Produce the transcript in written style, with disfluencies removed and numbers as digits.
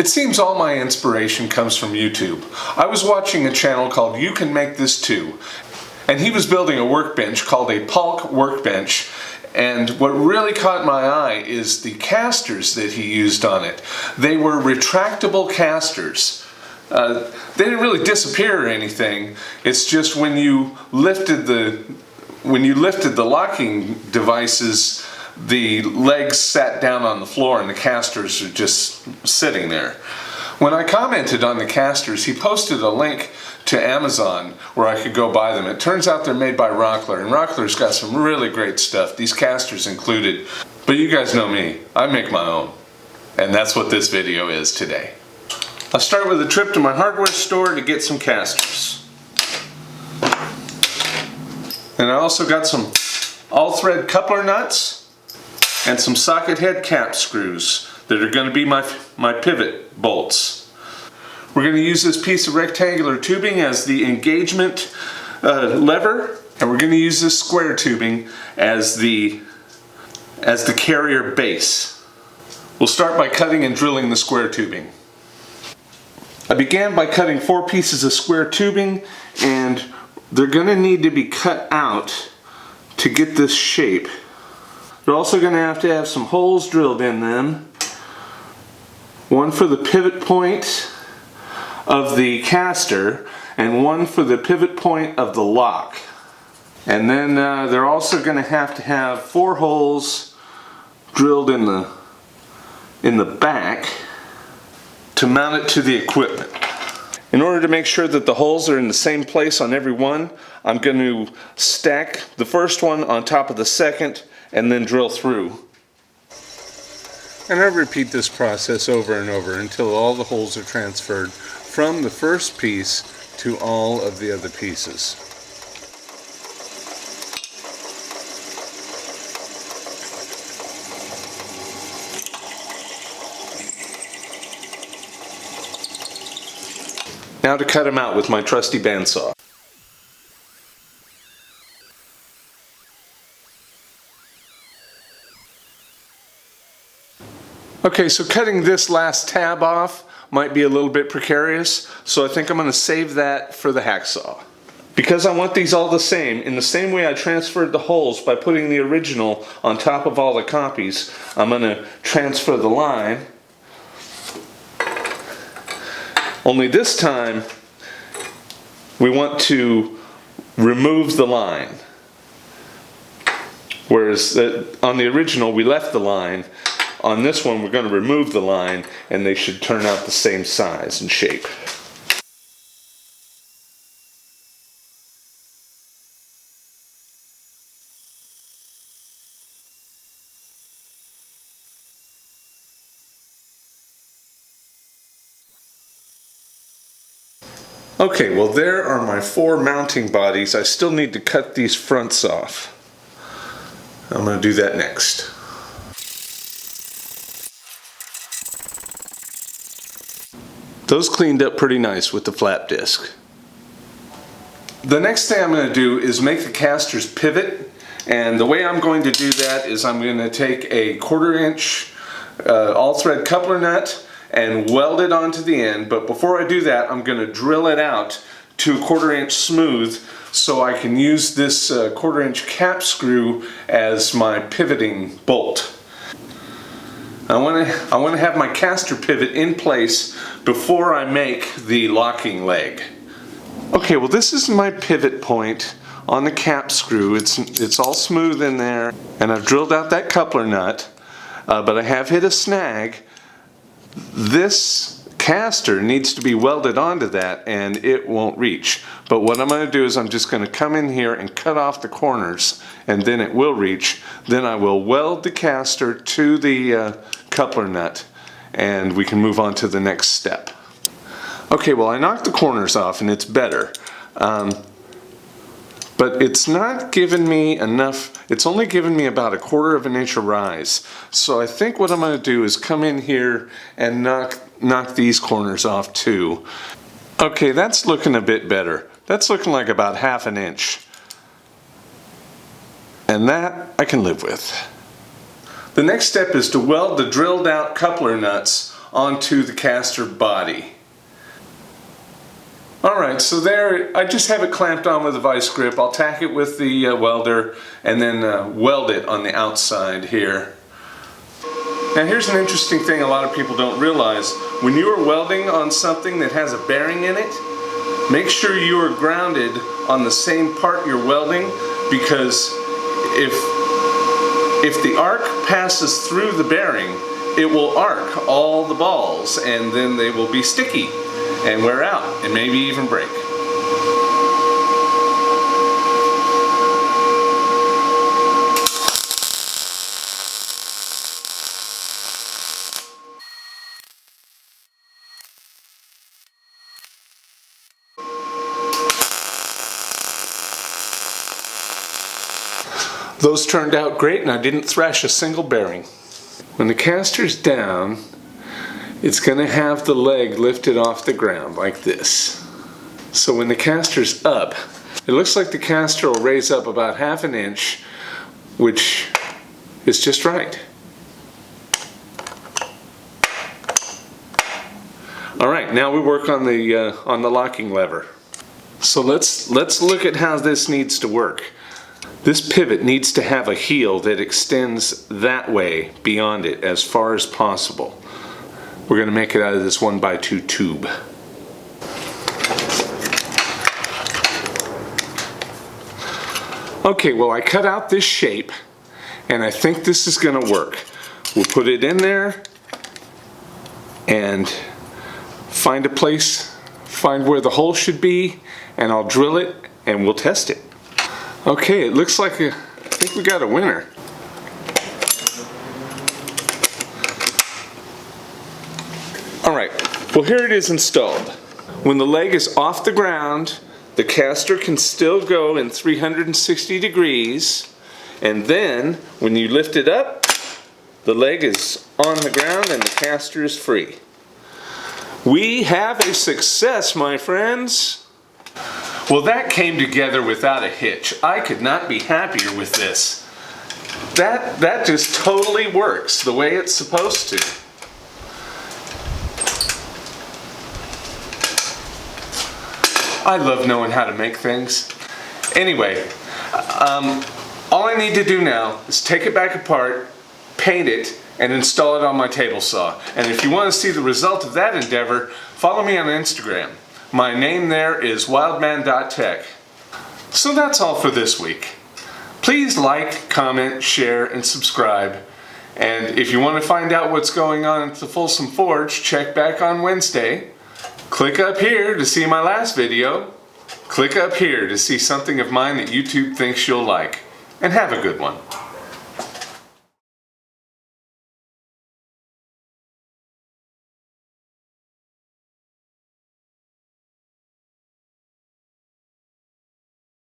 It seems all my inspiration comes from YouTube. I was watching a channel called You Can Make This Too, and he was building a workbench called a Polk workbench, and what really caught my eye is the casters that he used on it. They were retractable casters. They didn't really disappear or anything. It's just when you lifted the locking devices, the legs sat down on the floor and the casters are just sitting there. When I commented on the casters, he posted a link to Amazon where I could go buy them. It turns out they're made by Rockler, and Rockler's got some really great stuff, these casters included. But you guys know me, I make my own. And that's what this video is today. I'll start with a trip to my hardware store to get some casters. And I also got some all-thread coupler nuts and some socket head cap screws that are going to be my pivot bolts. We're going to use this piece of rectangular tubing as the engagement lever, and we're going to use this square tubing as the carrier base. We'll start by cutting and drilling the square tubing. I began by cutting 4 pieces of square tubing, and they're going to need to be cut out to get this shape. They're also going to have some holes drilled in them. One for the pivot point of the caster and one for the pivot point of the lock. And then they're also going to have 4 holes drilled in the back to mount it to the equipment. In order to make sure that the holes are in the same place on every one, I'm going to stack the first one on top of the second and then drill through. And I repeat this process over and over until all the holes are transferred from the first piece to all of the other pieces. Now to cut them out with my trusty bandsaw. Okay, so cutting this last tab off might be a little bit precarious, so I think I'm going to save that for the hacksaw. Because I want these all the same, in the same way I transferred the holes by putting the original on top of all the copies, I'm going to transfer the line. Only this time, we want to remove the line. Whereas on the original, we left the line. On this one, we're going to remove the line, and they should turn out the same size and shape. Okay, well there are my 4 mounting bodies. I still need to cut these fronts off. I'm going to do that next. Those cleaned up pretty nice with the flap disc. The next thing I'm going to do is make the casters pivot, and the way I'm going to do that is I'm going to take a 1/4 inch all-thread coupler nut and weld it onto the end, but before I do that I'm going to drill it out to 1/4 inch smooth so I can use this 1/4 inch cap screw as my pivoting bolt. I want to have my caster pivot in place before I make the locking leg. Okay, well this is my pivot point on the cap screw. It's all smooth in there, and I've drilled out that coupler nut, but I have hit a snag. This caster needs to be welded onto that and it won't reach. But what I'm going to do is I'm just going to come in here and cut off the corners, and then it will reach. Then I will weld the caster to the coupler nut, and we can move on to the next step. Okay, well I knocked the corners off and it's better. But it's not giving me enough. It's only giving me about 1/4 inch of rise. So I think what I'm going to do is come in here and knock these corners off too. Okay, that's looking a bit better. That's looking like about 1/2 inch. And that I can live with. The next step is to weld the drilled out coupler nuts onto the caster body. Alright, so there, I just have it clamped on with a vice grip. I'll tack it with the welder and then weld it on the outside here. Now here's an interesting thing a lot of people don't realize. When you are welding on something that has a bearing in it, make sure you are grounded on the same part you're welding, because if the arc passes through the bearing, it will arc all the balls and then they will be sticky and wear out and maybe even break. Those turned out great and I didn't thrash a single bearing. When the caster's down, it's going to have the leg lifted off the ground like this. So when the caster's up, it looks like the caster will raise up about 1/2 inch, which is just right. Alright, now we work on the locking lever. So let's look at how this needs to work. This pivot needs to have a heel that extends that way beyond it as far as possible. We're going to make it out of this 1x2 tube. Okay, well I cut out this shape and I think this is going to work. We'll put it in there and find a place, find where the hole should be, and I'll drill it and we'll test it. Okay, it looks like I think we got a winner. Alright, well here it is installed. When the leg is off the ground, the caster can still go in 360 degrees, and then when you lift it up, the leg is on the ground and the caster is free. We have a success, my friends! Well, that came together without a hitch. I could not be happier with this. That just totally works the way it's supposed to. I love knowing how to make things. Anyway, all I need to do now is take it back apart, paint it, and install it on my table saw. And if you want to see the result of that endeavor, follow me on Instagram. My name there is wildman.tech. So that's all for this week. Please like, comment, share, and subscribe. And if you want to find out what's going on at the Folsom Forge, check back on Wednesday. Click up here to see my last video. Click up here to see something of mine that YouTube thinks you'll like. And have a good one.